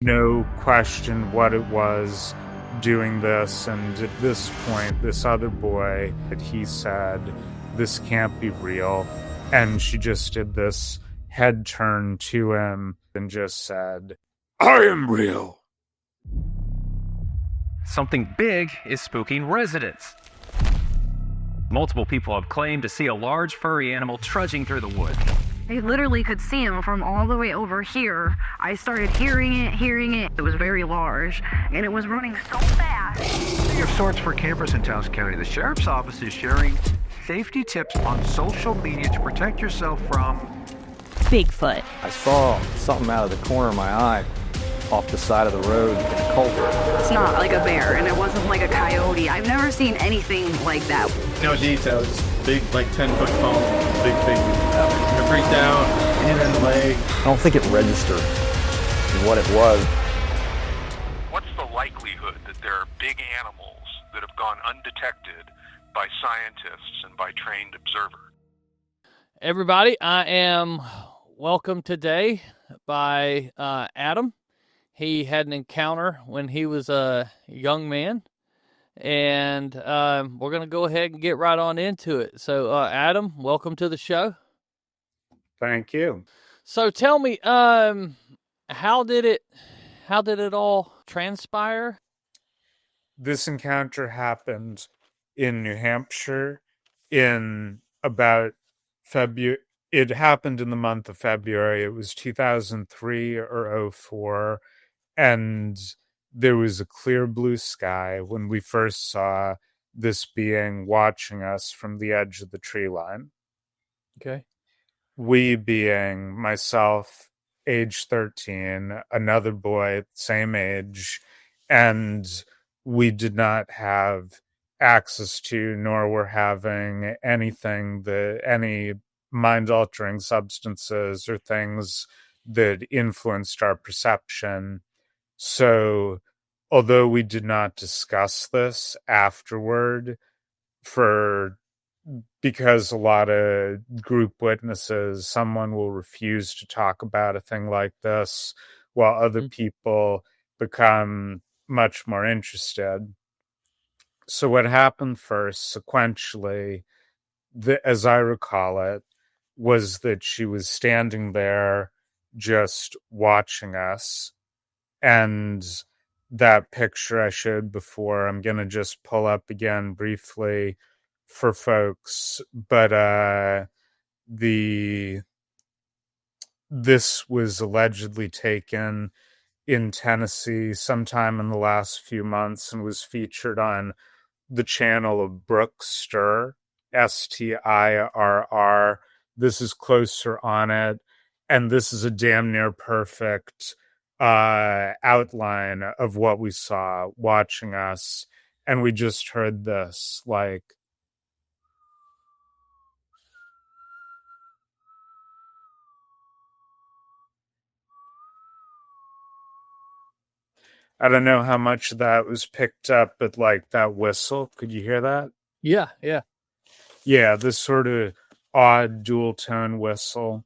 No question what it was doing this, and at this point, this other boy, he said, "This can't be real," and she just did this head turn to him and just said, "I am real." Something big is spooking residents. Multiple people have claimed to see a large furry animal trudging through the woods. I literally could see him from all the way over here. I started hearing it. It was very large, and it was running so fast. Of sorts for campers in Taos County. The Sheriff's Office is sharing safety tips on social media to protect yourself from Bigfoot. I saw something out of the corner of my eye off the side of the road in a culvert. It's not like a bear, and it wasn't like a coyote. I've never seen anything like that. No details, just big, like 10-foot foam, big thing. It freaked out, hit in the leg. I don't think it registered what it was. What's the likelihood that there are big animals that have gone undetected by scientists and by trained observers? Everybody, I am welcomed today by Adam. He had an encounter when he was a young man, and we're going to go ahead and get right on into it. So, Adam, welcome to the show. Thank you. So, tell me, how did it all transpire? This encounter happened in New Hampshire in about February. It happened in the month of February. It was 2003 or 04. And there was a clear blue sky when we first saw this being watching us from the edge of the tree line. Okay. We being myself, age 13, another boy, same age, and we did not have access to, nor were having any mind-altering substances or things that influenced our perception. So, although we did not discuss this afterward, because a lot of group witnesses, someone will refuse to talk about a thing like this, while other people become much more interested. So what happened first, sequentially, as I recall it, was that she was standing there just watching us. And that picture I showed before, I'm going to just pull up again briefly for folks. But this was allegedly taken in Tennessee sometime in the last few months and was featured on the channel of Brooke Stirr, Stirr. This is closer on it. And this is a damn near perfect outline of what we saw watching us, and we just heard this, like, I don't know how much of that was picked up, but like that whistle, could you hear that? Yeah. Yeah, this sort of odd dual tone whistle.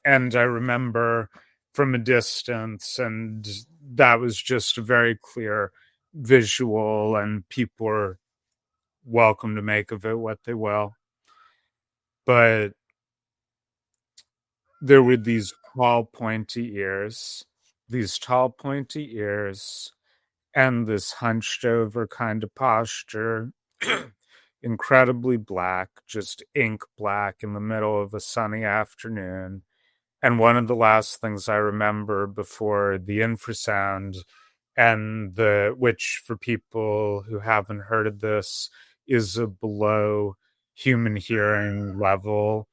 And I remember from a distance, and that was just a very clear visual, and people were welcome to make of it what they will. But there were these tall, pointy ears, and this hunched over kind of posture, incredibly black, just ink black in the middle of a sunny afternoon. And one of the last things I remember before the infrasound, and which for people who haven't heard of this is a below human hearing level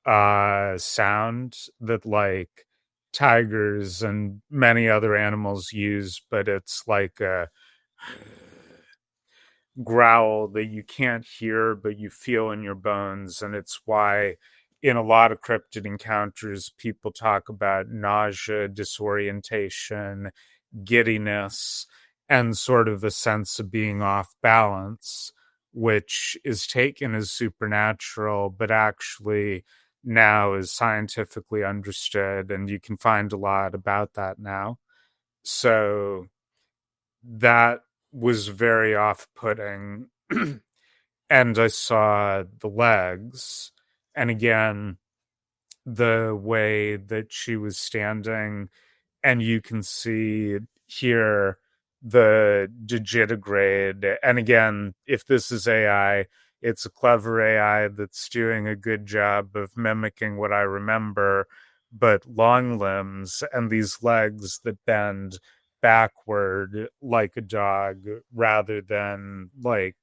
sound that like tigers and many other animals use, but it's like a growl that you can't hear but you feel in your bones. And it's why in a lot of cryptid encounters people talk about nausea, disorientation, giddiness, and sort of a sense of being off balance, which is taken as supernatural but actually now is scientifically understood, and you can find a lot about that now. So that was very off-putting. And I saw the legs, and again, the way that she was standing, and you can see here the digitigrade. And again, if this is AI, it's a clever AI that's doing a good job of mimicking what I remember, but long limbs and these legs that bend backward like a dog rather than like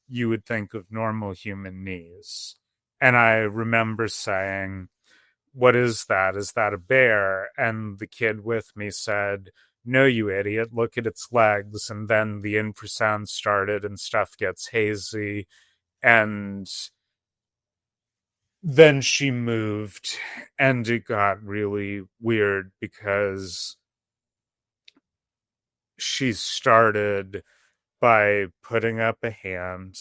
you would think of normal human knees. And I remember saying, what is that? Is that a bear? And the kid with me said, no, you idiot, look at its legs. And then the infrasound started and stuff gets hazy. And then she moved and it got really weird because she started by putting up a hand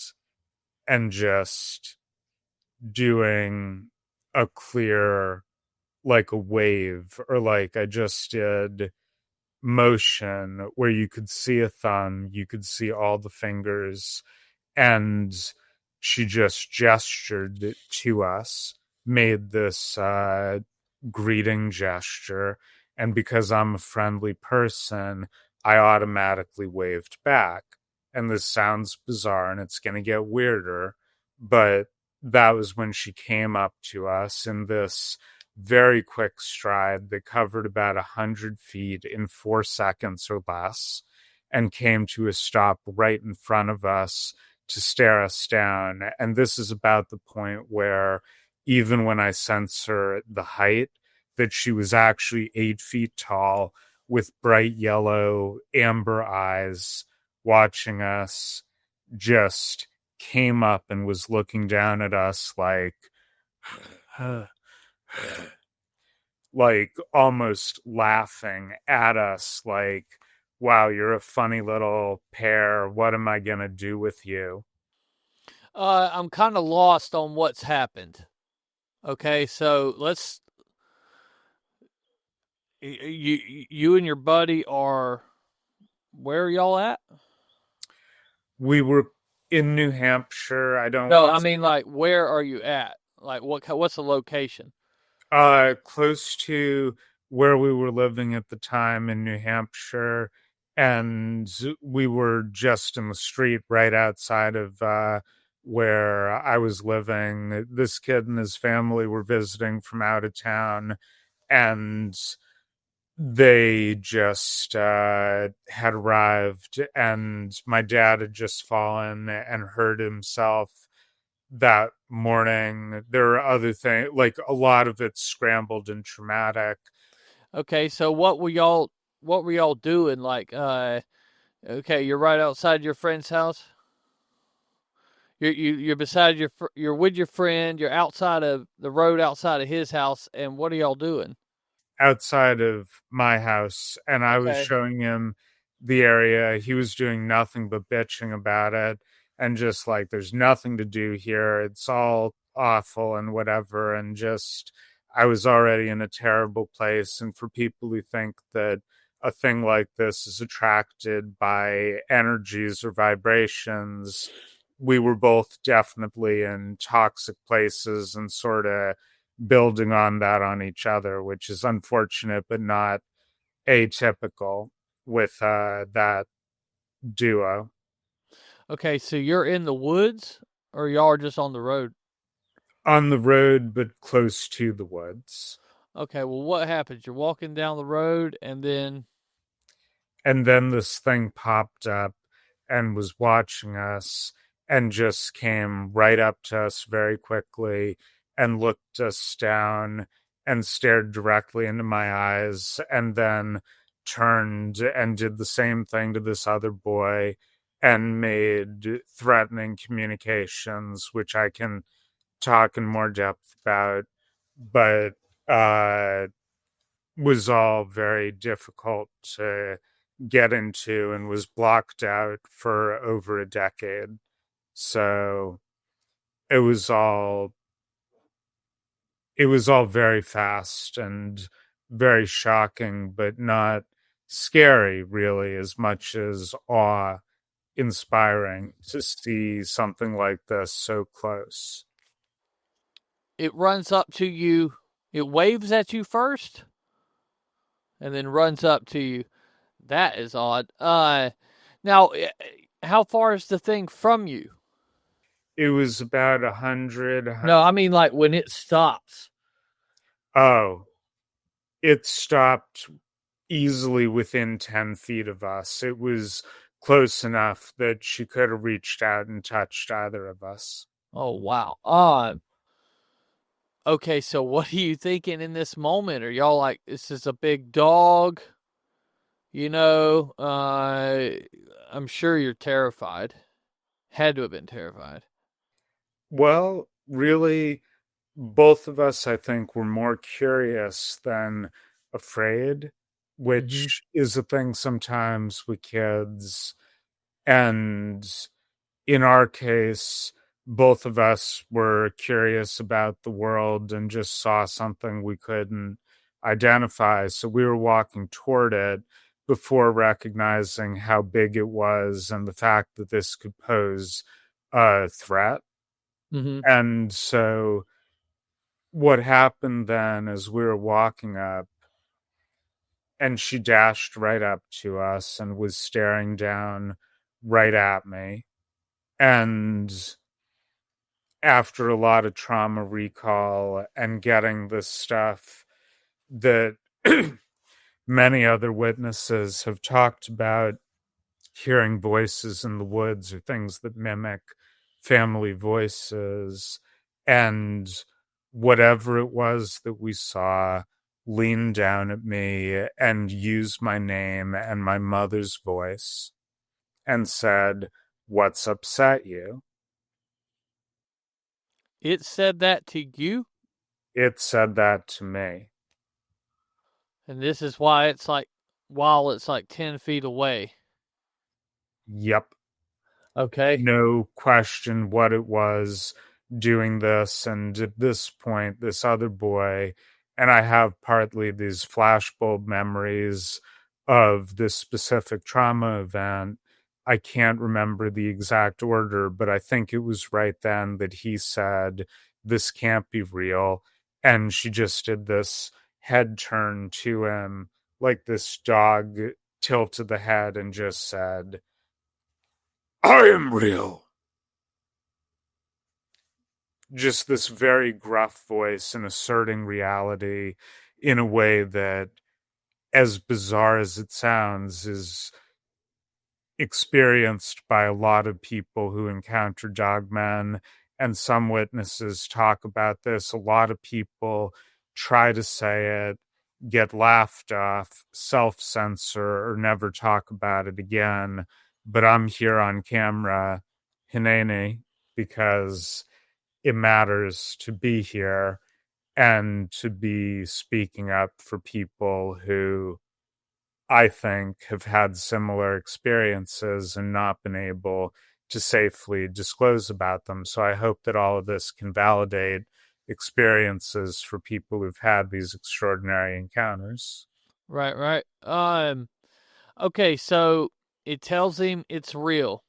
and just doing a clear, like a wave, or like I just did motion where you could see a thumb, you could see all the fingers, and she just gestured to us, made this greeting gesture, and because I'm a friendly person, I automatically waved back. And this sounds bizarre and it's going to get weirder, but that was when she came up to us in this very quick stride that covered about 100 feet in 4 seconds or less and came to a stop right in front of us to stare us down. And this is about the point where even when I censor the height, that she was actually 8 feet tall with bright yellow amber eyes watching us, just came up and was looking down at us like like almost laughing at us like, wow, you're a funny little pair, what am I gonna do with you? I'm kind of lost on what's happened. Okay, so let's. You and your buddy are. Where are y'all at? We were in New Hampshire. I don't No, I mean like where are you at? Like what's the location? close to where we were living at the time in New Hampshire, and we were just in the street right outside of where I was living. This kid and his family were visiting from out of town, and they just had arrived, and my dad had just fallen and hurt himself that morning. There are other things, like a lot of it's scrambled and traumatic. Okay, so what were y'all doing? Like, okay, you're right outside your friend's house. You're beside you're with your friend. You're outside of the road outside of his house, and what are y'all doing? Outside of my house, and I was Okay. showing him the area. He was doing nothing but bitching about it and just like, there's nothing to do here. It's all awful and whatever. And just, I was already in a terrible place. And for people who think that a thing like this is attracted by energies or vibrations, we were both definitely in toxic places and sort of building on that on each other, which is unfortunate but not atypical with that duo. Okay, so you're in the woods, or y'all are just on the road? On the road, but close to the woods. Okay, well, what happens? You're walking down the road, And then this thing popped up and was watching us and just came right up to us very quickly and looked us down and stared directly into my eyes and then turned and did the same thing to this other boy and made threatening communications, which I can talk in more depth about, but was all very difficult to get into and was blocked out for over a decade. So it was all very fast and very shocking, but not scary, really, as much as awe-inspiring to see something like this so close. It runs up to you. It waves at you first, and then runs up to you. That is odd. Now, how far is the thing from you? It was about 100. No, I mean like when it stops. Oh, it stopped easily within 10 feet of us. It was close enough that she could have reached out and touched either of us. Oh wow. Okay, so what are you thinking in this moment? Are y'all like, this is a big dog? You know, I'm sure you're terrified. Had to have been terrified. Well, really, both of us, I think, were more curious than afraid, Mm-hmm. which is a thing sometimes with kids. And in our case, both of us were curious about the world and just saw something we couldn't identify. So we were walking toward it before recognizing how big it was and the fact that this could pose a threat. Mm-hmm. And so what happened then is we were walking up and she dashed right up to us and was staring down right at me. And after a lot of trauma recall and getting the stuff that many other witnesses have talked about, hearing voices in the woods or things that mimic family voices, and whatever it was that we saw leaned down at me and used my name and my mother's voice and said, "What's upset you?" It said that to you, It said that to me. and this is why it's like, while it's like 10 feet away. Yep. Okay. No question what it was doing this. And at this point, this other boy, and I have partly these flashbulb memories of this specific trauma event. I can't remember the exact order, but I think it was right then that he said, "This can't be real." And she just did this head turn to him, like this dog tilted the head, and just said, "I am real." Just this very gruff voice and asserting reality in a way that, as bizarre as it sounds, is experienced by a lot of people who encounter dogmen. And some witnesses talk about this. A lot of people try to say it, get laughed off, self censor, or never talk about it again. But I'm here on camera, Hineni, because it matters to be here and to be speaking up for people who I think have had similar experiences and not been able to safely disclose about them. So I hope that all of this can validate experiences for people who've had these extraordinary encounters. Right, right. Okay, so it tells him it's real.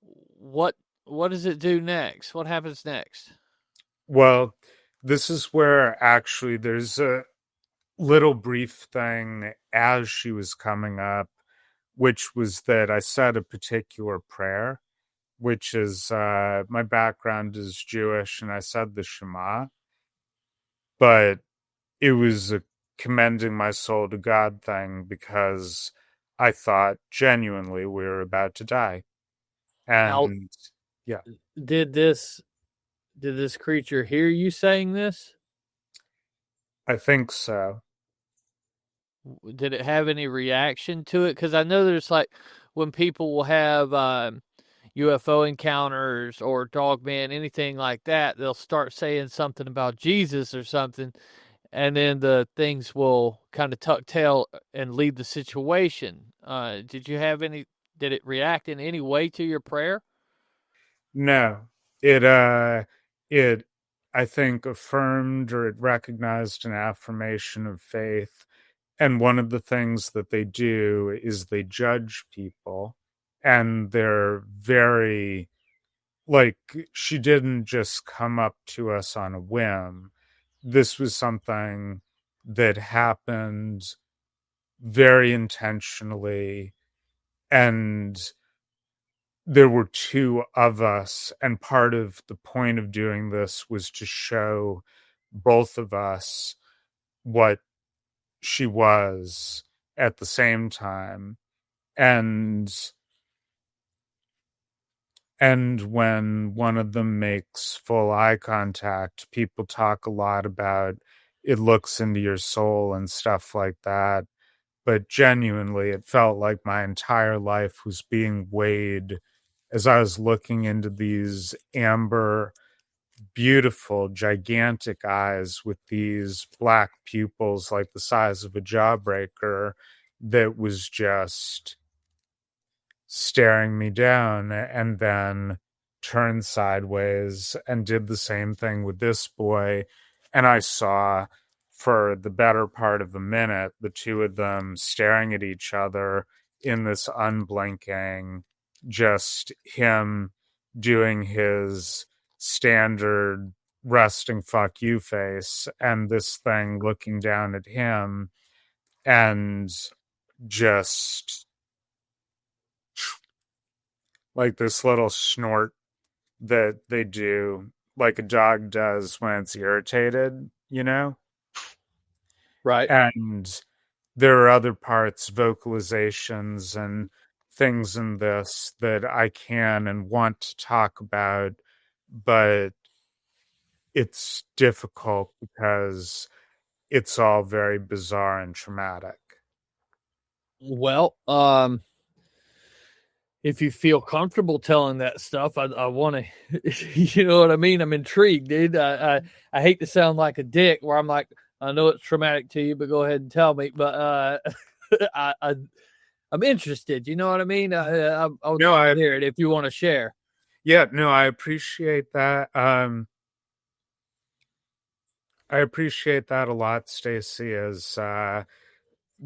What what does it do next? What happens next? Well, this is where actually there's a little brief thing as she was coming up, which was that I said a particular prayer, which is my background is Jewish, and I said the Shema, but it was a commending my soul to God thing because I thought genuinely we were about to die. Now, And yeah, did this did this creature hear you saying this? I think so. Did it have any reaction to it? Because I know there's like when people will have UFO encounters or Dogman, anything like that, they'll start saying something about Jesus or something, and then the things will kind of tuck tail and leave the situation. Did you have any? Did it react in any way to your prayer? No, it I think affirmed or it recognized an affirmation of faith And one of the things that they do is they judge people, and they're very, like, she didn't just come up to us on a whim. This was something that happened very intentionally, and there were two of us, and part of the point of doing this was to show both of us what she was at the same time. And when one of them makes full eye contact, people talk a lot about it looks into your soul and stuff like that. But genuinely, it felt like my entire life was being weighed as I was looking into these amber, beautiful, gigantic eyes with these black pupils like the size of a jawbreaker that was just staring me down, and then turned sideways and did the same thing with this boy. And I saw for the better part of a minute the two of them staring at each other in this unblinking, just him doing his standard resting fuck you face, and this thing looking down at him, and just like this little snort that they do, like a dog does when it's irritated, you know? Right. And there are other parts, vocalizations and things in this that I can and want to talk about, but it's difficult because it's all very bizarre and traumatic. Well, if you feel comfortable telling that stuff, I want to, you know what I mean? I'm intrigued, dude. I hate to sound like a dick where I'm like, I know it's traumatic to you, but go ahead and tell me. But I'm interested. You know what I mean? I'll hear it if you want to share. Yeah, no, I appreciate that. I appreciate that a lot, Stacy, as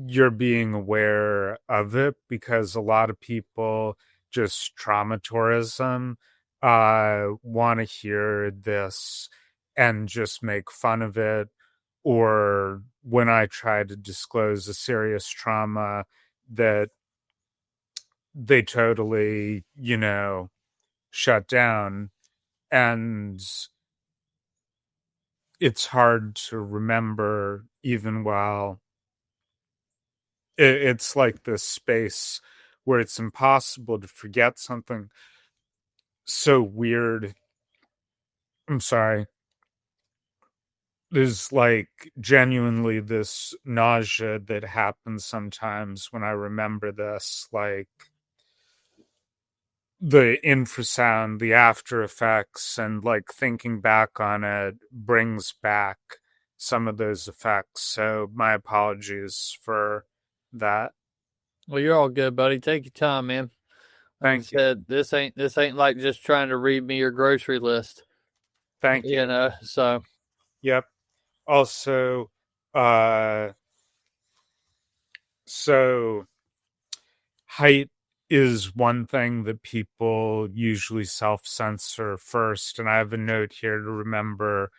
you're being aware of it, because a lot of people, just trauma tourism, want to hear this and just make fun of it. Or when I try to disclose a serious trauma, that they totally, shut down. And it's hard to remember, even while it's like this space where it's impossible to forget something so weird. I'm sorry. There's like genuinely this nausea that happens sometimes when I remember this, like the infrasound, the after effects, and like thinking back on it brings back some of those effects. So my apologies for that. Well, you're all good, buddy. Take your time, man. Thank you. Said, this ain't like just trying to read me your grocery list. Thank you. You know, so. Yep. Also, so height is one thing that people usually self-censor first, and I have a note here to remember: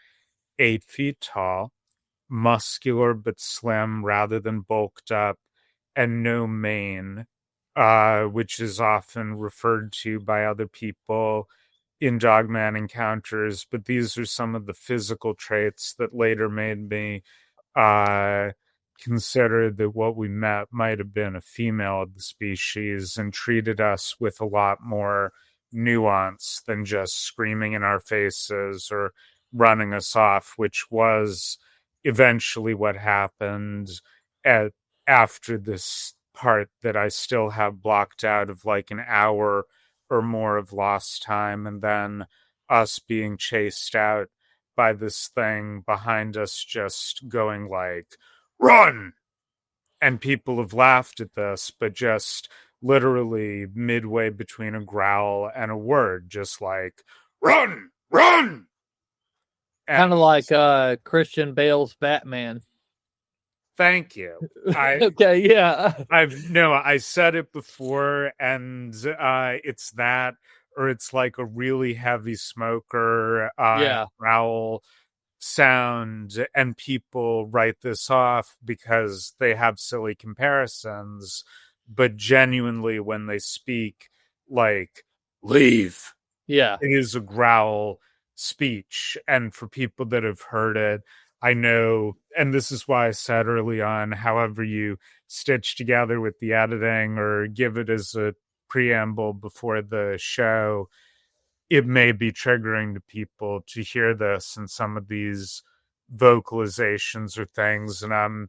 8 feet tall, muscular but slim rather than bulked up, and no mane, which is often referred to by other people in Dogman encounters. But these are some of the physical traits that later made me consider that what we met might have been a female of the species, and treated us with a lot more nuance than just screaming in our faces or running us off, which was eventually what happened after this part that I still have blocked out of like an hour or more of lost time, and then us being chased out by this thing behind us just going like, run! And people have laughed at this, but just literally midway between a growl and a word, just like, run! Run! Kind of like Christian Bale's Batman. Thank you. Okay, yeah. I said it before, and it's that, or it's like a really heavy smoker Yeah. growl sound, and people write this off because they have silly comparisons, but genuinely, when they speak, like, leave, Yeah. it is a growl speech. And for people that have heard it, I know, and this is why I said early on, however you stitch together with the editing or give it as a preamble before the show, it may be triggering to people to hear this and some of these vocalizations or things. And I'm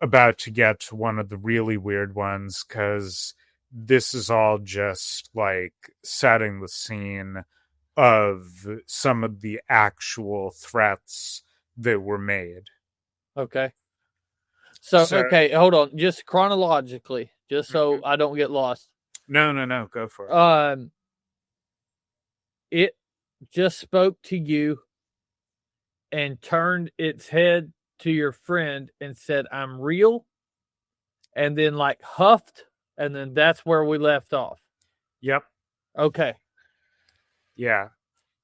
about to get to one of the really weird ones, because this is all just like setting the scene of some of the actual threats that were made. Okay. So, okay, hold on. Just chronologically, just so I don't get lost. No, go for it. It just spoke to you and turned its head to your friend and said, "I'm real," and then like huffed, and then that's where we left off. Yep. Okay. Yeah.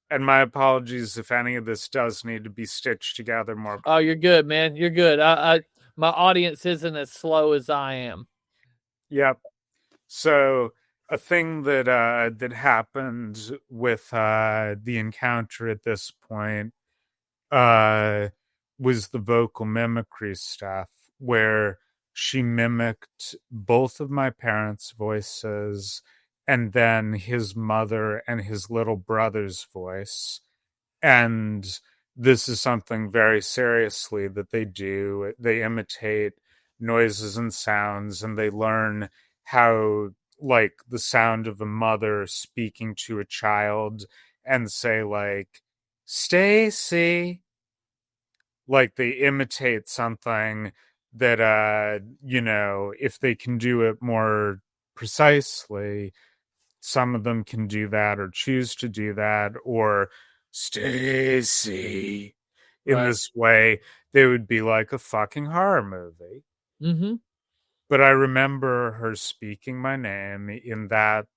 And my apologies if any of this does need to be stitched together more. Oh, you're good, man. You're good. My audience isn't as slow as I am. Yep. So a thing that that happened with the encounter at this point was the vocal mimicry stuff, where she mimicked both of my parents' voices and then his mother and his little brother's voice. And this is something very seriously that they do. They imitate noises and sounds, and they learn how, like, the sound of a mother speaking to a child and say, like, Stacy, like they imitate something that if they can do it more precisely, some of them can do that or choose to do that, or Stacy in Right. this way, they would be like a fucking horror movie. Mm-hmm. But I remember her speaking my name in that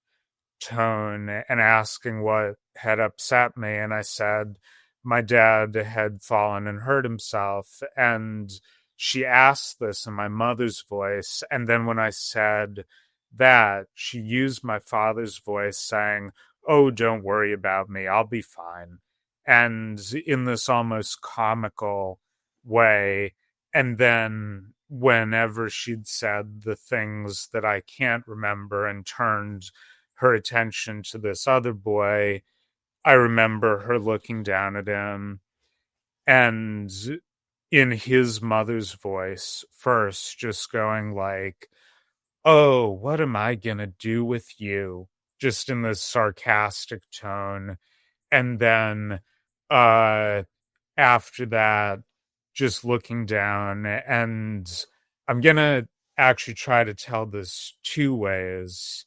tone and asking what had upset me. And I said my dad had fallen and hurt himself. And she asked this in my mother's voice. And then when I said that, she used my father's voice saying, "Oh, don't worry about me. I'll be fine." And in this almost comical way. And then whenever she'd said the things that I can't remember and turned her attention to this other boy, I remember her looking down at him and in his mother's voice first just going like, "Oh, what am I gonna do with you?" Just in this sarcastic tone. And then uh after that, just looking down. And I'm gonna actually try to tell this two ways.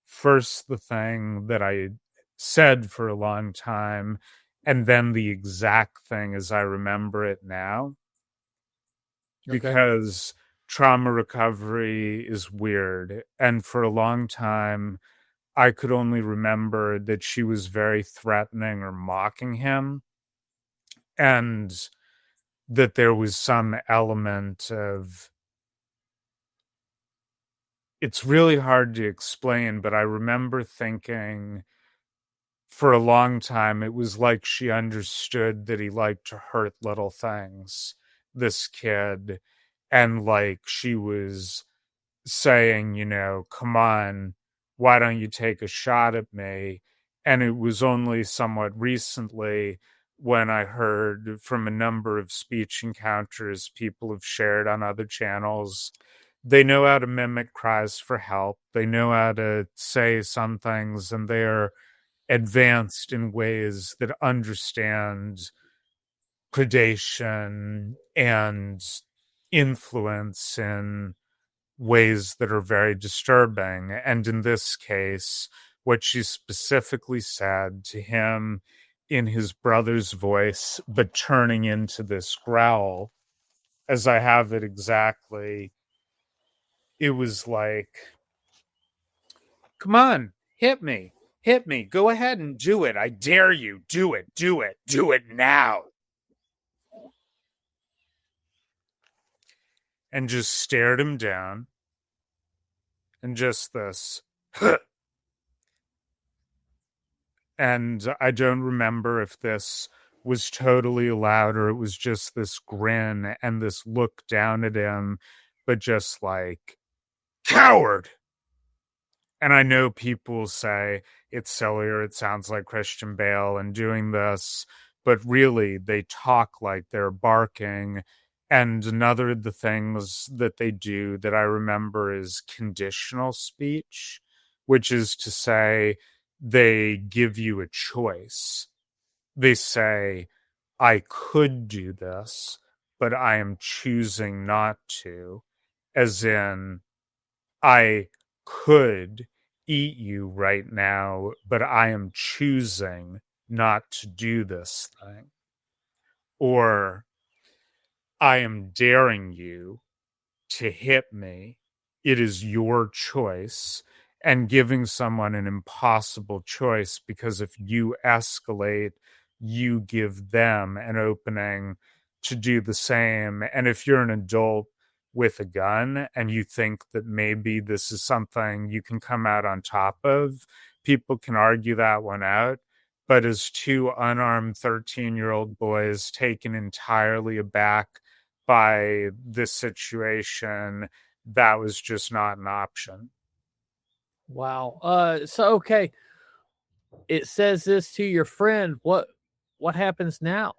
First, the thing that I said for a long time, and then the exact thing as I remember it now. Okay. Because trauma recovery is weird. And for a long time, I could only remember that she was very threatening or mocking him, and that there was some element of, it's really hard to explain, but I remember thinking for a long time it was like she understood that he liked to hurt little things, this kid, and like she was saying, "Come on, why don't you take a shot at me?" And it was only somewhat recently when I heard from a number of speech encounters people have shared on other channels. They know how to mimic cries for help. They know how to say some things, and they're advanced in ways that understand predation and influence in ways that are very disturbing. And in this case, what she specifically said to him in his brother's voice, but turning into this growl, as I have it exactly, it was like, come on, hit me. Hit me. Go ahead and do it. I dare you. Do it. Do it. Do it now. And just stared him down. And just this. And I don't remember if this was totally allowed or it was just this grin and this look down at him, but just like, coward. And I know people say it's silly or it sounds like Christian Bale and doing this, but really they talk like they're barking. And another of the things that they do that I remember is conditional speech, which is to say they give you a choice. They say, I could do this, but I am choosing not to, as in, I could eat you right now, but I am choosing not to do this thing. Or I am daring you to hit me. It is your choice. And giving someone an impossible choice, because if you escalate, you give them an opening to do the same. And if you're an adult with a gun and you think that maybe this is something you can come out on top of, people can argue that one out. But as two unarmed 13-year-old boys taken entirely aback by this situation, that was just not an option. Wow. So okay, it says this to your friend. What happens now?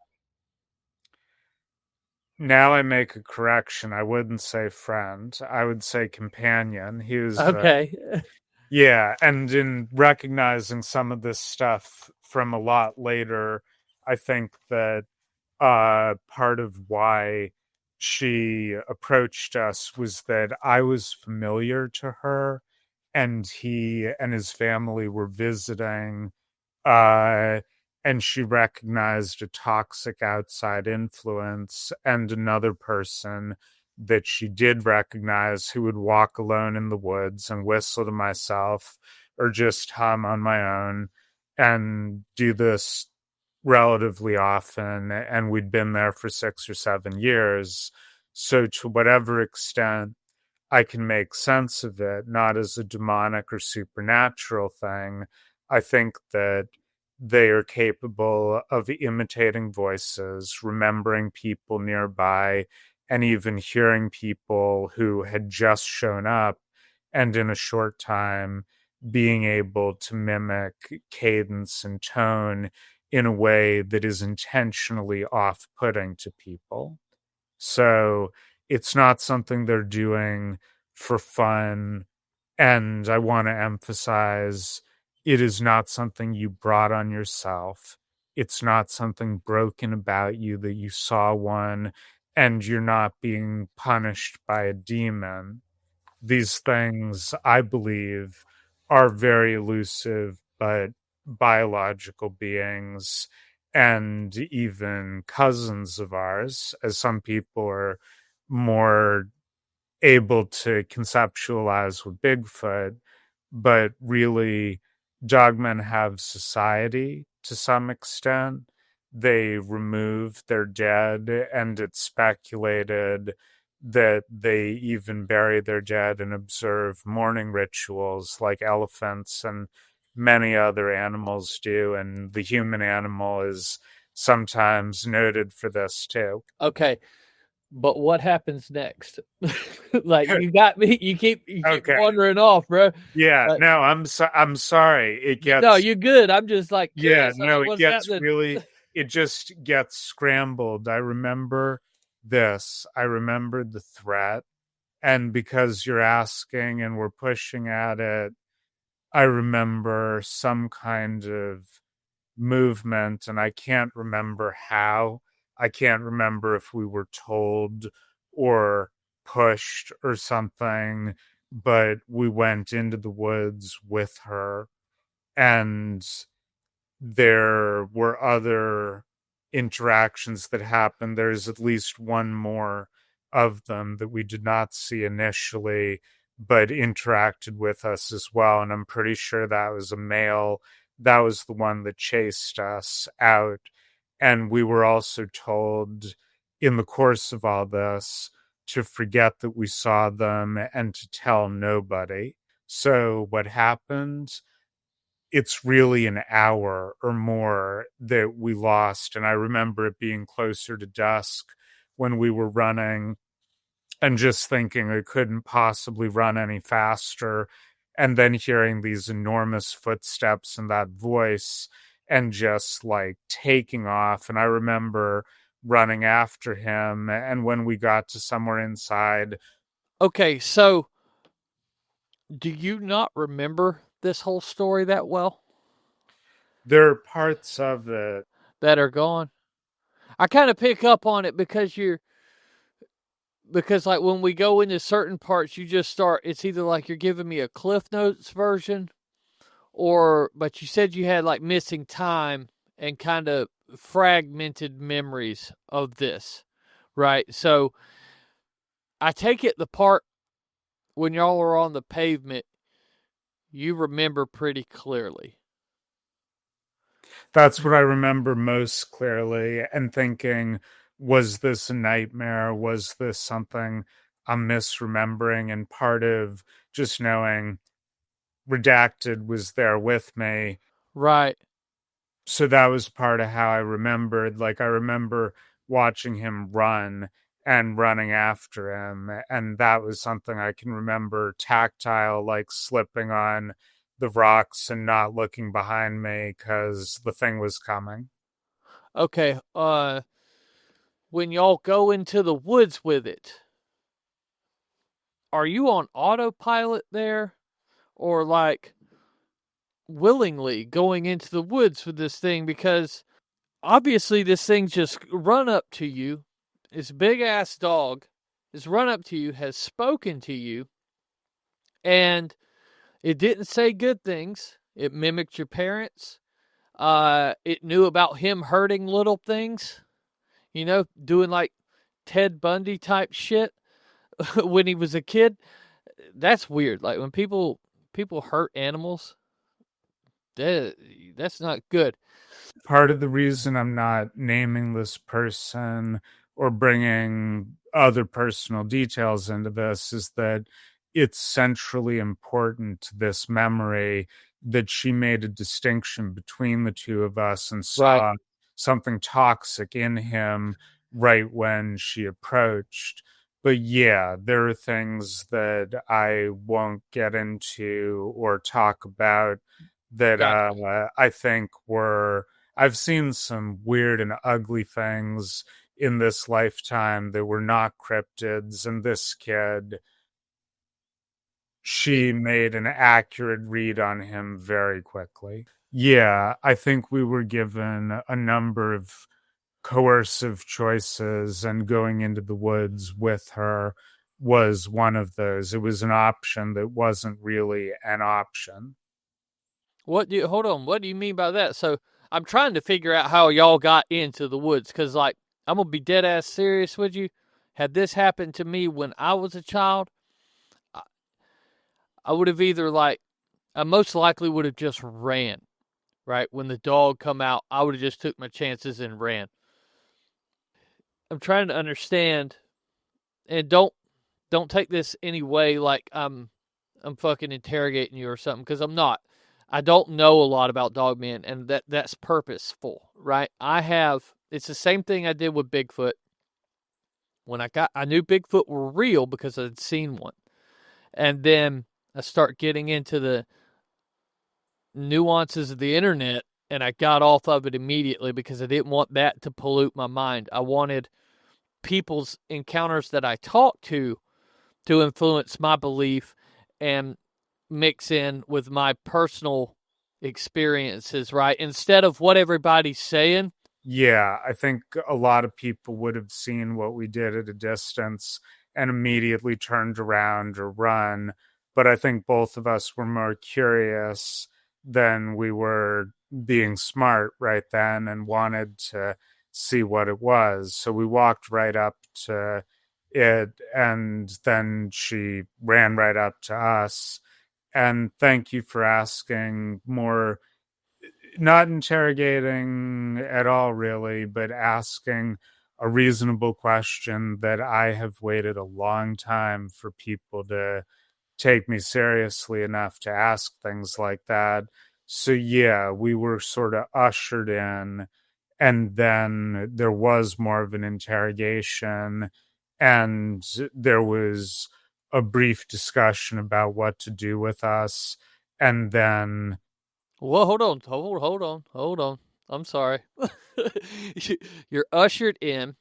Now I make a correction. I wouldn't say friend. I would say companion. He was Okay. yeah, and in recognizing some of this stuff from a lot later, I think that part of why she approached us was that I was familiar to her and he and his family were visiting, uh, and she recognized a toxic outside influence and another person that she did recognize who would walk alone in the woods and whistle to myself or just hum on my own and do this relatively often. And we'd been there for 6 or 7 years. So, to whatever extent I can make sense of it, not as a demonic or supernatural thing, I think that they are capable of imitating voices, remembering people nearby, and even hearing people who had just shown up, and in a short time being able to mimic cadence and tone in a way that is intentionally off putting to people. So it's not something they're doing for fun. And I want to emphasize it is not something you brought on yourself. It's not something broken about you that you saw one and you're not being punished by a demon. These things, I believe, are very elusive, but biological beings and even cousins of ours, as some people are more able to conceptualize with Bigfoot, but really, dogmen have society to some extent. They remove their dead, and it's speculated that they even bury their dead and observe mourning rituals like elephants and many other animals do. And the human animal is sometimes noted for this too. Okay. But what happens next? Like you got me. You keep Okay. wandering off, bro. Yeah, Like, no, I'm sorry. It gets no, you're good. I'm just like yeah, curious. no, it What's gets happening? really it just gets scrambled. I remember this. I remembered the threat, and because you're asking and we're pushing at it, I remember some kind of movement, and I can't remember how. I can't remember if we were told or pushed or something, but we went into the woods with her, and there were other interactions that happened. There's at least one more of them that we did not see initially, but interacted with us as well. And I'm pretty sure that was a male. That was the one that chased us out. And we were also told in the course of all this to forget that we saw them and to tell nobody. So what happened? It's really an hour or more that we lost. And I remember it being closer to dusk when we were running and just thinking I couldn't possibly run any faster. And then hearing these enormous footsteps and that voice and just like taking off. And I remember running after him. And when we got to somewhere inside. Okay, so do you not remember this whole story that well? There are parts of it that are gone. I kind of pick up on it because like when we go into certain parts, you just start, it's either like you're giving me a Cliff Notes version but you said you had like missing time and kind of fragmented memories of this, right? So I take it the part when y'all are on the pavement, you remember pretty clearly. That's what I remember most clearly, and thinking, was this a nightmare? Was this something I'm misremembering? And part of just knowing Redacted was there with me. Right. So that was part of how I remembered. Like, I remember watching him run and running after him. And that was something I can remember tactile, like slipping on the rocks and not looking behind me because the thing was coming. Okay. When y'all go into the woods with it, are you on autopilot there? Or like willingly going into the woods with this thing? Because obviously this thing just run up to you. This big ass dog has run up to you, has spoken to you, and it didn't say good things. It mimicked your parents. It knew about him hurting little things, doing like Ted Bundy type shit when he was a kid. That's weird. Like when people hurt animals, that's not good. Part of the reason I'm not naming this person or bringing other personal details into this is that it's centrally important to this memory that she made a distinction between the two of us and saw something toxic in him right when she approached. But yeah, there are things that I won't get into or talk about that I think I've seen some weird and ugly things in this lifetime that were not cryptids, and this kid, she made an accurate read on him very quickly. Yeah, I think we were given a number of coercive choices, and going into the woods with her was one of those. It was an option that wasn't really an option. Hold on, what do you mean by that? So I'm trying to figure out how y'all got into the woods, because like, I'm going to be dead ass serious with you. Had this happened to me when I was a child, I would have I most likely would have just ran, right? When the dog come out, I would have just took my chances and ran. I'm trying to understand, and don't take this any way like I'm fucking interrogating you or something, because I'm not. I don't know a lot about Dogman, and that's purposeful, right? It's the same thing I did with Bigfoot. When I knew Bigfoot were real because I'd seen one. And then I start getting into the nuances of the internet, and I got off of it immediately because I didn't want that to pollute my mind. I wanted people's encounters that I talked to influence my belief and mix in with my personal experiences, right? Instead of what everybody's saying. Yeah, I think a lot of people would have seen what we did at a distance and immediately turned around or run. But I think both of us were more curious than we were being smart right then and wanted to see what it was. So we walked right up to and then she ran right up to us. And thank you for asking more, not interrogating at all, really, but asking a reasonable question that I have waited a long time for people to take me seriously enough to ask things like that. So, yeah, we were sort of ushered in, and then there was more of an interrogation, and there was a brief discussion about what to do with us. And then Well, hold on. I'm sorry. You're ushered in.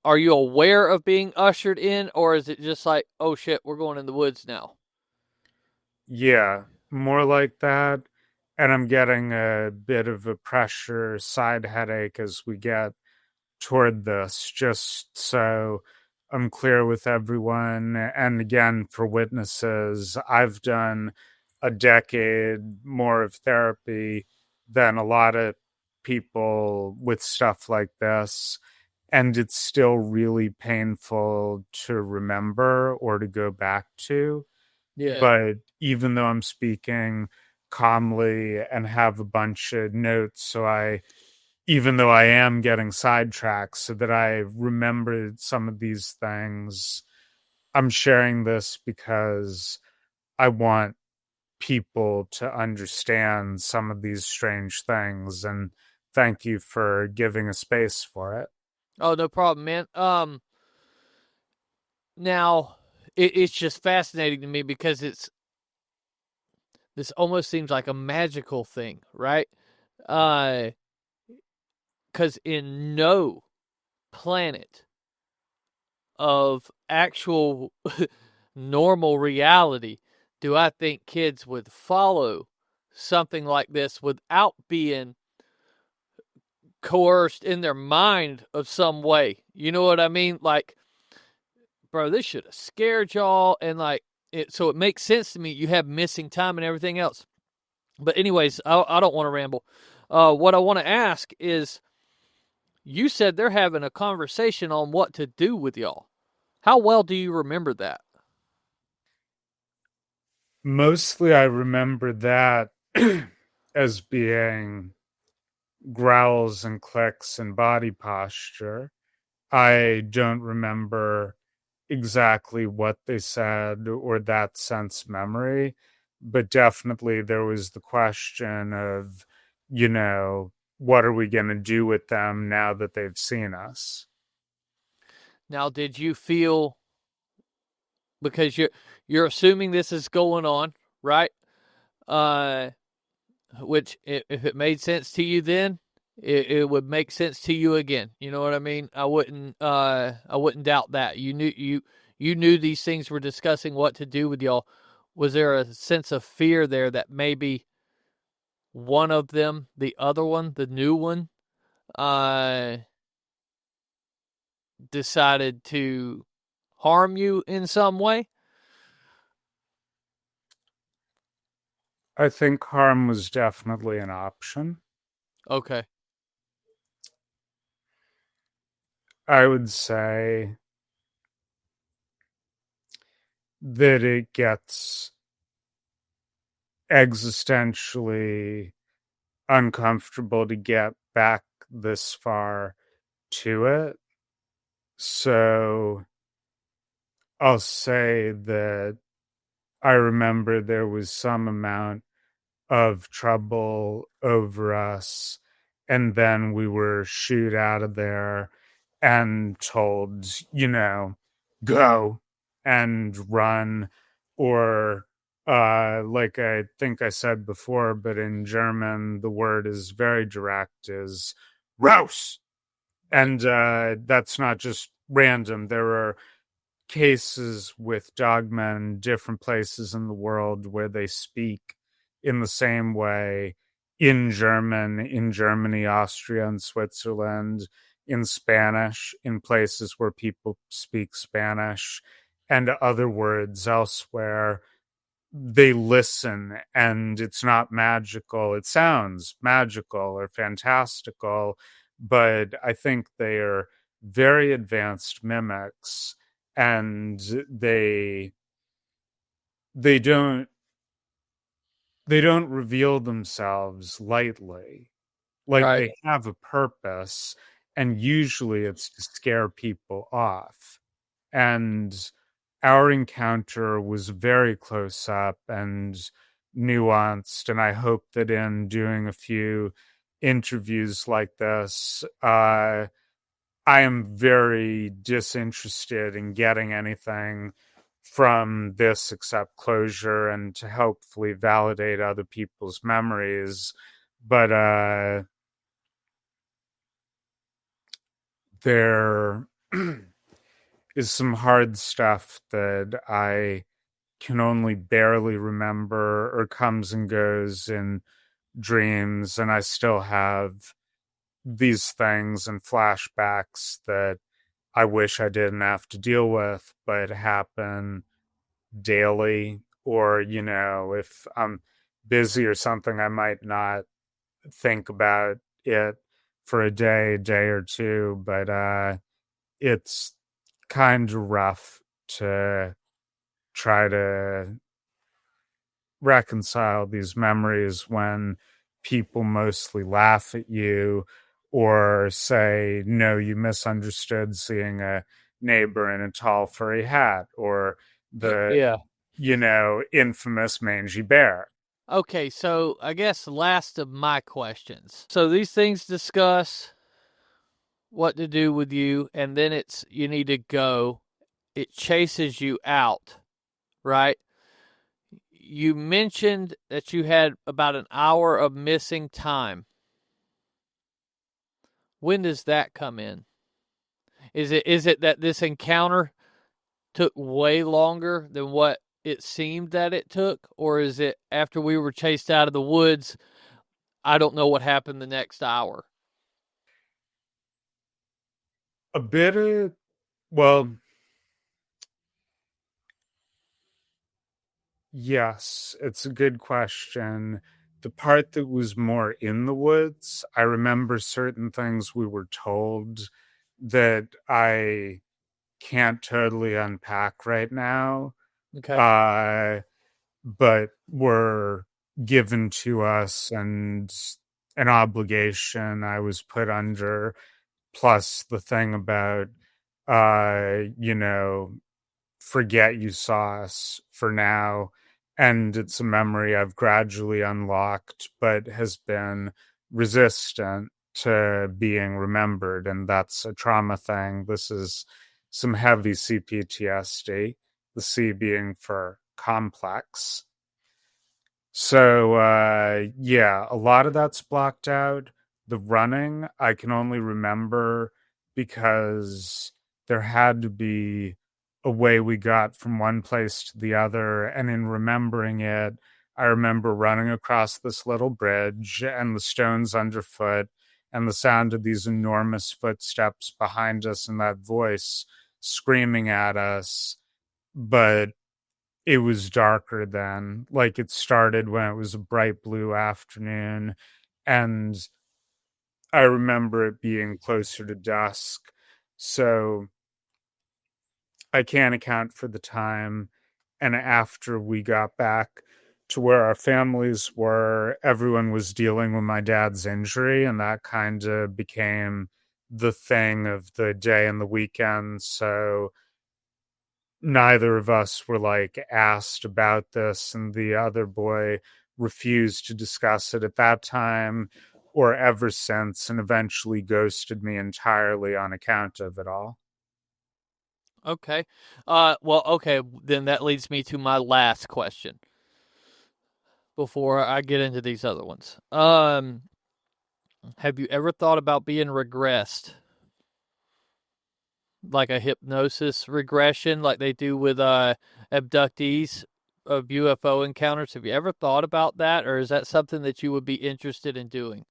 Are you aware of being ushered in, or is it just like, oh shit, we're going in the woods now? yeah, more like that. And I'm getting a bit of a pressure side headache as we get toward this, just so I'm clear with everyone. And again, for witnesses, I've done a decade more of therapy than a lot of people with stuff like this. And it's still really painful to remember or to go back to. Yeah. But even though I'm speaking calmly and have a bunch of notes, even though I am getting sidetracked, so that I remembered some of these things, I'm sharing this because I want people to understand some of these strange things. And thank you for giving a space for it. Oh, no problem, man. Now it's just fascinating to me because this almost seems like a magical thing, right? Because in no planet of actual normal reality do I think kids would follow something like this without being coerced in their mind of some way. You know what I mean? Like, bro, this should have scared y'all, and like, so it makes sense to me. You have missing time and everything else. But anyways, I don't want to ramble. What I want to ask is, you said they're having a conversation on what to do with y'all. How well do you remember that? Mostly, I remember that as being growls and clicks and body posture. I don't remember exactly what they said or that sense memory, but definitely there was the question of, what are we going to do with them now that they've seen us? Now, did you feel, because you're assuming this is going on, right? Which if it made sense to you then, it would make sense to you again. You know what I mean? I wouldn't doubt that. You knew these things were discussing what to do with y'all. Was there a sense of fear there that maybe one of them, the other one, the new one, decided to harm you in some way? I think harm was definitely an option. Okay. I would say that it gets existentially uncomfortable to get back this far to it. So I'll say that I remember there was some amount of trouble over us, and then we were shooed out of there and told, go and run, or like I think I said before, but in German the word is very direct, is raus. And that's not just random. There are cases with dogmen in different places in the world where they speak in the same way in German, in Germany, Austria, and Switzerland, in Spanish, in places where people speak Spanish, and other words elsewhere. They listen, and it's not magical. It sounds magical or fantastical, but I think they are very advanced mimics, and they don't reveal themselves lightly. Like, Right. they have a purpose, and usually it's to scare people off. And our encounter was very close up and nuanced, and I hope that in doing a few interviews like this, I am very disinterested in getting anything from this except closure and to hopefully validate other people's memories. But there is some hard stuff that I can only barely remember or comes and goes in dreams, and I still have these things and flashbacks that I wish I didn't have to deal with, but happen daily. Or, if I'm busy or something, I might not think about it for a day or two, but it's kind of rough to try to reconcile these memories when people mostly laugh at you or say, no, you misunderstood seeing a neighbor in a tall furry hat, or the, Yeah. infamous mangy bear. Okay, so I guess last of my questions. So these things discuss what to do with you, and then it's you need to go. It chases you out, right? You mentioned that you had about an hour of missing time. When does that come in? Is it that this encounter took way longer than what it seemed that it took, or is it after we were chased out of the woods, I don't know what happened the next hour? A bit of, well, yes, it's a good question. The part that was more in the woods, I remember certain things we were told that I can't totally unpack right now, Okay. uh, but were given to us, and an obligation I was put under, plus the thing about, you know, forget you saw us for now. And it's a memory I've gradually unlocked, but has been resistant to being remembered. And that's a trauma thing. This is some heavy CPTSD, the C being for complex. So, yeah, a lot of that's blocked out. The running, I can only remember because there had to be a way we got from one place to the other. And in remembering it, I remember running across this little bridge and the stones underfoot and the sound of these enormous footsteps behind us and that voice screaming at us. But it was darker then. Like, it started when it was a bright blue afternoon, and I remember it being closer to dusk. So I can't account for the time. And after we got back to where our families were, everyone was dealing with my dad's injury, and that kind of became the thing of the day and the weekend. So neither of us were like asked about this, and the other boy refused to discuss it at that time or ever since, and eventually ghosted me entirely on account of it all. Okay. Well, okay, then that leads me to my last question before I get into these other ones. Have you ever thought about being regressed? Like a hypnosis regression like they do with abductees of UFO encounters? Have you ever thought about that, or is that something that you would be interested in doing?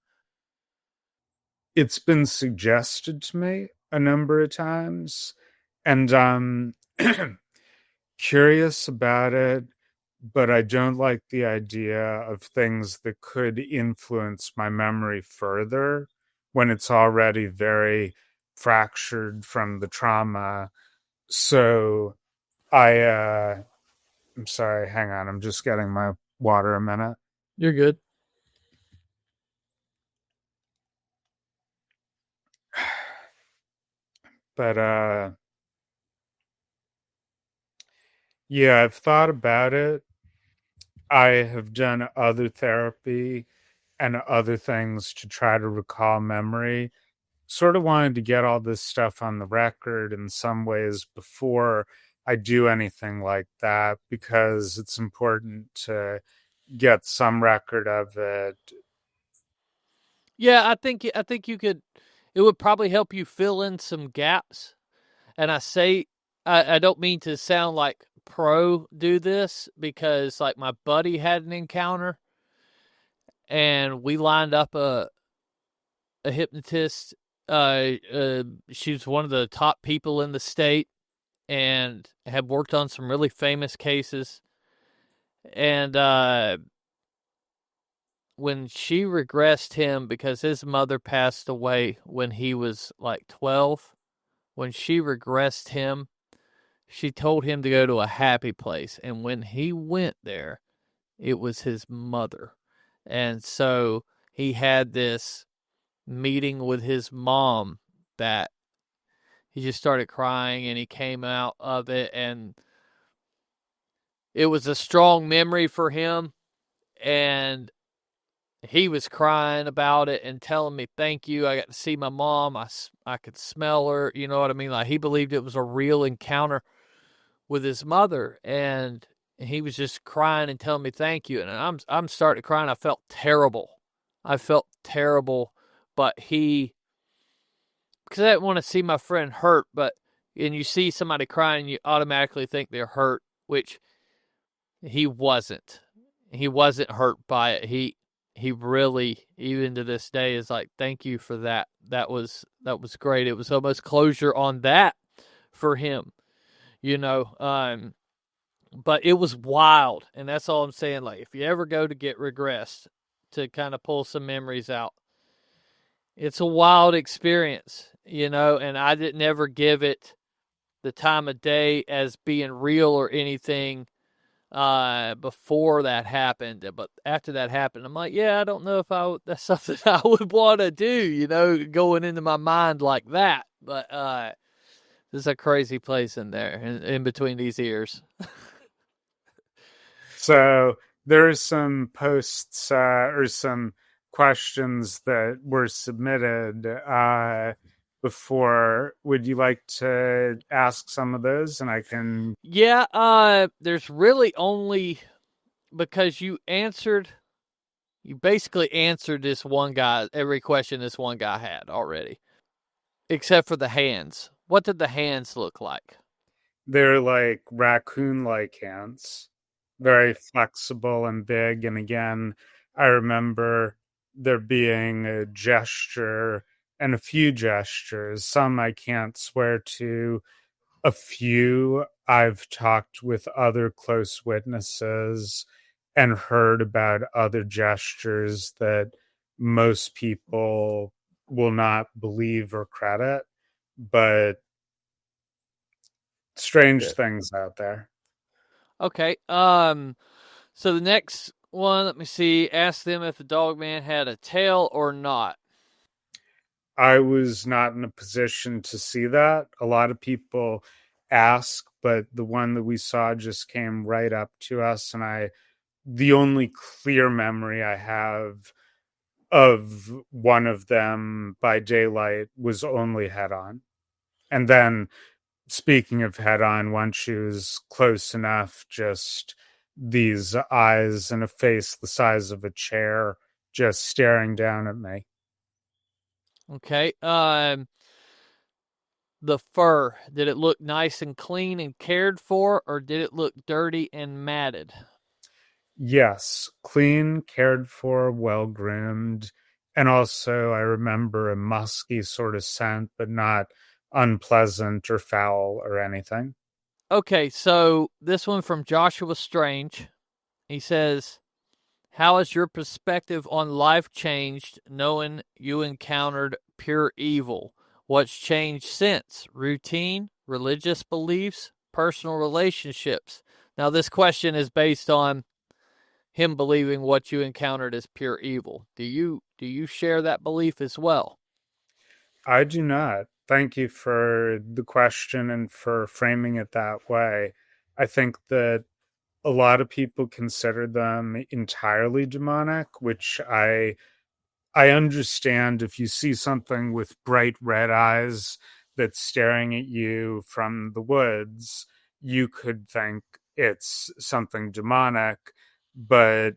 It's been suggested to me a number of times, and I'm curious about it, but I don't like the idea of things that could influence my memory further when it's already very fractured from the trauma. So I'm sorry, hang on, I'm just getting my water a minute. You're good. But yeah, I've thought about it. I have done other therapy and other things to try to recall memory. Sort of wanted to get all this stuff on the record in some ways before I do anything like that, because it's important to get some record of it. Yeah, I think you could. It would probably help you fill in some gaps. And I don't mean to sound like pro do this, because like my buddy had an encounter, and we lined up a hypnotist. She was one of the top people in the state and had worked on some really famous cases. And when she regressed him, because his mother passed away when he was like 12, when she regressed him, she told him to go to a happy place. And when he went there, it was his mother. And so he had this meeting with his mom that he just started crying, and he came out of it, and it was a strong memory for him. And he was crying about it and telling me, thank you. I got to see my mom. I could smell her. You know what I mean? Like, he believed it was a real encounter with his mother, and he was just crying and telling me thank you. And I'm starting to cry, and I felt terrible. But because I didn't want to see my friend hurt, and you see somebody crying, you automatically think they're hurt, which he wasn't. He wasn't hurt by it. He really, even to this day, is like, thank you for that. That was great. It was almost closure on that for him, but it was wild. And that's all I'm saying. Like, if you ever go to get regressed to kind of pull some memories out, it's a wild experience, and I didn't ever give it the time of day as being real or anything before that happened. But after that happened, I'm like, yeah, I don't know if that's something I would want to do, going into my mind like that. But this is a crazy place in there, in between these ears. So there are some posts or some questions that were submitted before. Would you like to ask some of those, and I can? Yeah, there's really only, because you basically answered this one guy, every question this one guy had already, except for the hands. What did the hands look like? They're like raccoon-like hands, very flexible and big. And again, I remember there being a gesture and a few gestures. Some I can't swear to. A few I've talked with other close witnesses and heard about other gestures that most people will not believe or credit, but strange things out there. Okay. So the next one, let me see. Ask them if the Dogman had a tail or not. I was not in a position to see that. A lot of people ask, but the one that we saw just came right up to us, and the only clear memory I have of one of them by daylight was only head on. And then, speaking of head on, once she was close enough, just these eyes and a face the size of a chair just staring down at me. Okay. The fur, did it look nice and clean and cared for, or did it look dirty and matted? Yes, clean, cared for, well groomed. And also, I remember a musky sort of scent, but not unpleasant or foul or anything. Okay, so this one from Joshua Strange. He says, how has your perspective on life changed knowing you encountered pure evil? What's changed since? Routine, religious beliefs, personal relationships. Now, this question is based on him believing what you encountered as pure evil. Do you share that belief as well? I do not. Thank you for the question and for framing it that way. I think that a lot of people consider them entirely demonic, which I understand. If you see something with bright red eyes that's staring at you from the woods, you could think it's something demonic, but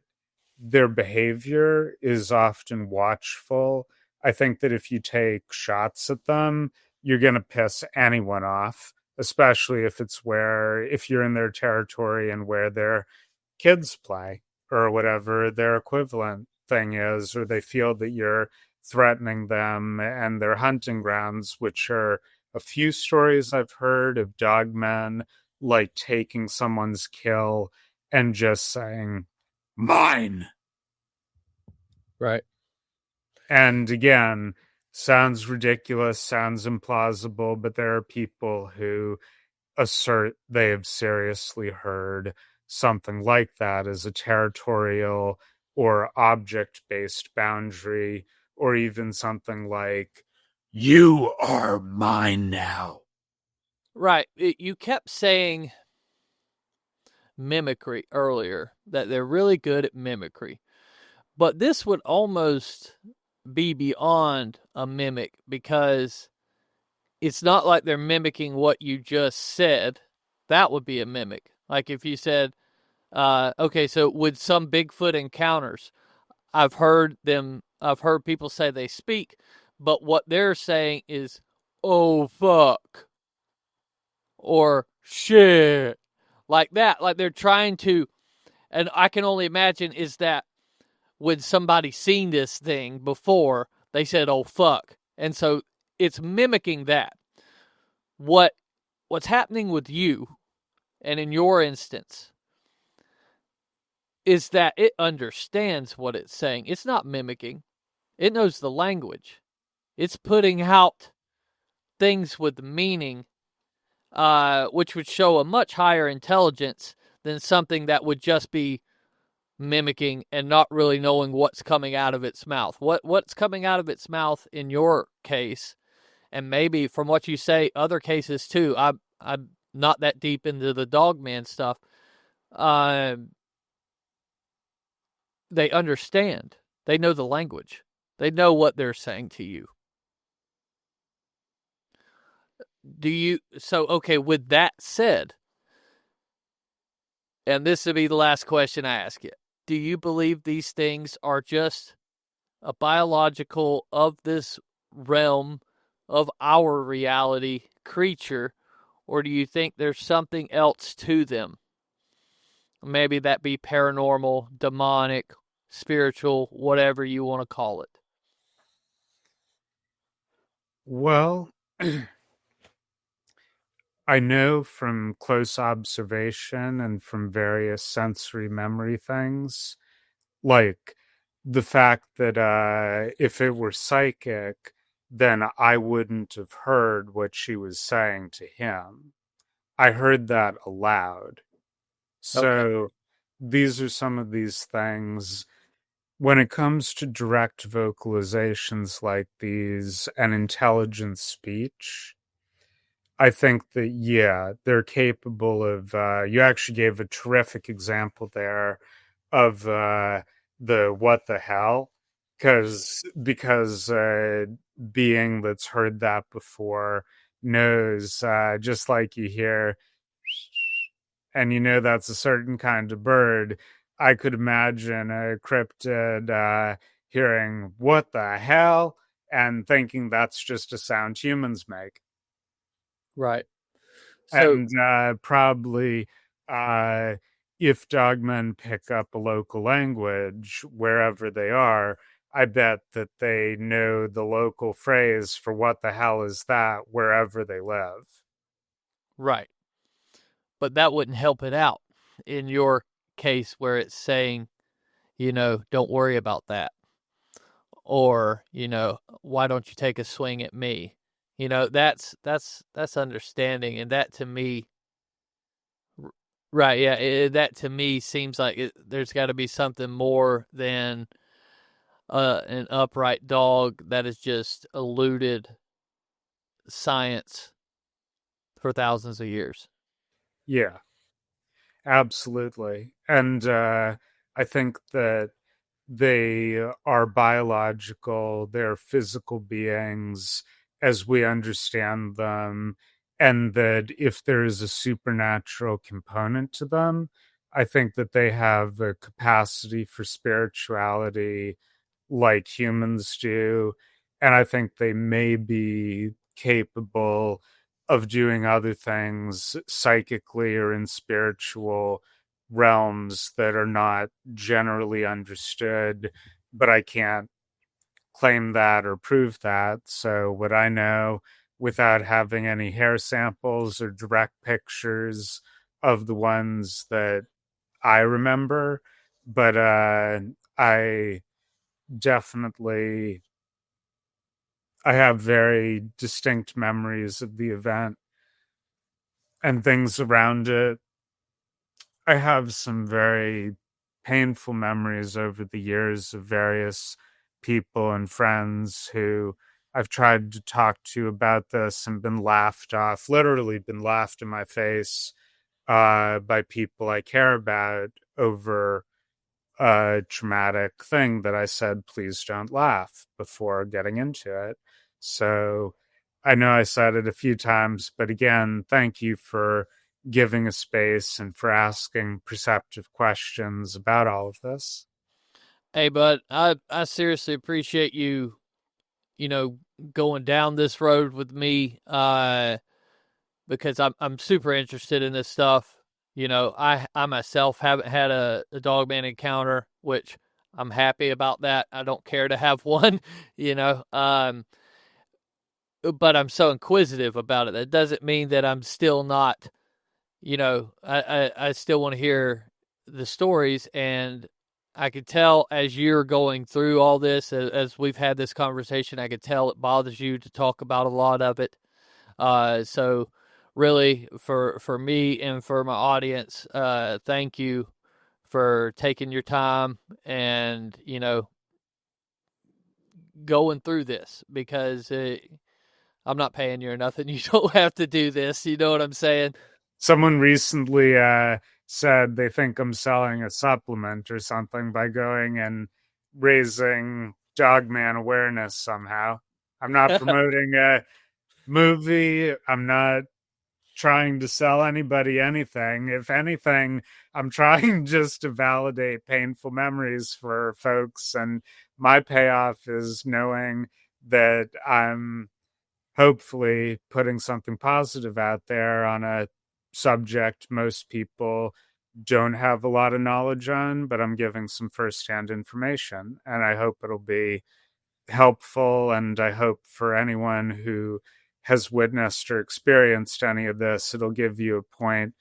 their behavior is often watchful. I think that if you take shots at them, you're going to piss anyone off, especially if you're in their territory and where their kids play or whatever their equivalent thing is, or they feel that you're threatening them and their hunting grounds, which are a few stories I've heard of dogmen like taking someone's kill and just saying, mine. Right. And again, sounds ridiculous, sounds implausible, but there are people who assert they have seriously heard something like that as a territorial or object based boundary, or even something like, you are mine now. Right. You kept saying mimicry earlier, that they're really good at mimicry. But this would almost be beyond a mimic, because it's not like they're mimicking what you just said. That would be a mimic. Like if you said, okay, so with some Bigfoot encounters, I've heard people say they speak, but what they're saying is, oh, fuck, or shit, like that. Like they're trying to, and I can only imagine is that when somebody seen this thing before, they said, oh, fuck. And so it's mimicking that. What's happening with you, and in your instance, is that it understands what it's saying. It's not mimicking. It knows the language. It's putting out things with meaning, which would show a much higher intelligence than something that would just be mimicking and not really knowing what's coming out of its mouth. What's coming out of its mouth in your case, and maybe from what you say, other cases too. I'm not that deep into the Dogman stuff. They understand. They know the language. They know what they're saying to you. Okay, with that said, and this will be the last question I ask you, do you believe these things are just a biological of this realm of our reality creature, or do you think there's something else to them? Maybe that be paranormal, demonic, spiritual, whatever you want to call it. Well, I know from close observation and from various sensory memory things, like the fact that if it were psychic, then I wouldn't have heard what she was saying to him. I heard that aloud. So these are some of these things. When it comes to direct vocalizations like these and intelligent speech, I think that, yeah, they're capable of. You actually gave a terrific example there of the what the hell, because being that's heard that before knows, just like you hear, and you know that's a certain kind of bird. I could imagine a cryptid hearing what the hell and thinking that's just a sound humans make. Right. So, And probably if dogmen pick up a local language wherever they are, I bet that they know the local phrase for what the hell is that wherever they live. right. But that wouldn't help it out in your case where it's saying, don't worry about that. Or, why don't you take a swing at me? You know, that's understanding, and that to me, right? Yeah, that to me seems like there's got to be something more than an upright dog that has just eluded science for thousands of years. Yeah, absolutely. And I think that they are biological, they're physical beings as we understand them, and that if there is a supernatural component to them, I think that they have a capacity for spirituality like humans do. And I think they may be capable of doing other things psychically or in spiritual realms that are not generally understood, but I can't claim that or prove that. So, what I know without having any hair samples or direct pictures of the ones that I remember, but I definitely I have very distinct memories of the event and things around it. I have some very painful memories over the years of various people and friends who I've tried to talk to about this and been laughed off, literally been laughed in my face by people I care about over a traumatic thing that I said, please don't laugh before getting into it. So I know I said it a few times, but again, thank you for giving a space and for asking perceptive questions about all of this. Hey, bud, I seriously appreciate you, going down this road with me, because I'm super interested in this stuff. I myself haven't had a Dogman encounter, which I'm happy about that. I don't care to have one, but I'm so inquisitive about it. That doesn't mean that I'm still not, I still want to hear the stories. And I could tell as you're going through all this, as we've had this conversation, I could tell it bothers you to talk about a lot of it. So really for me and for my audience, thank you for taking your time and, going through this, because I'm not paying you or nothing. You don't have to do this. You know what I'm saying? Someone recently said they think I'm selling a supplement or something by going and raising Dogman awareness somehow. I'm not promoting a movie. I'm not trying to sell anybody anything. If anything, I'm trying just to validate painful memories for folks. And my payoff is knowing that I'm hopefully putting something positive out there on a subject most people don't have a lot of knowledge on, but I'm giving some firsthand information. And I hope it'll be helpful. And I hope for anyone who has witnessed or experienced any of this, it'll give you a point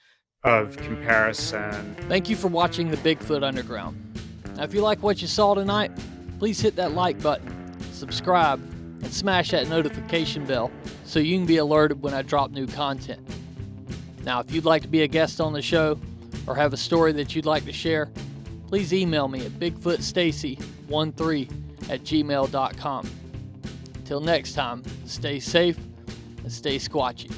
of comparison. Thank you for watching the Bigfoot Underground. Now, if you like what you saw tonight, please hit that like button, subscribe, and smash that notification bell so you can be alerted when I drop new content. Now, if you'd like to be a guest on the show or have a story that you'd like to share, please email me at BigfootStacy13@gmail.com. Until next time, stay safe and stay squatchy.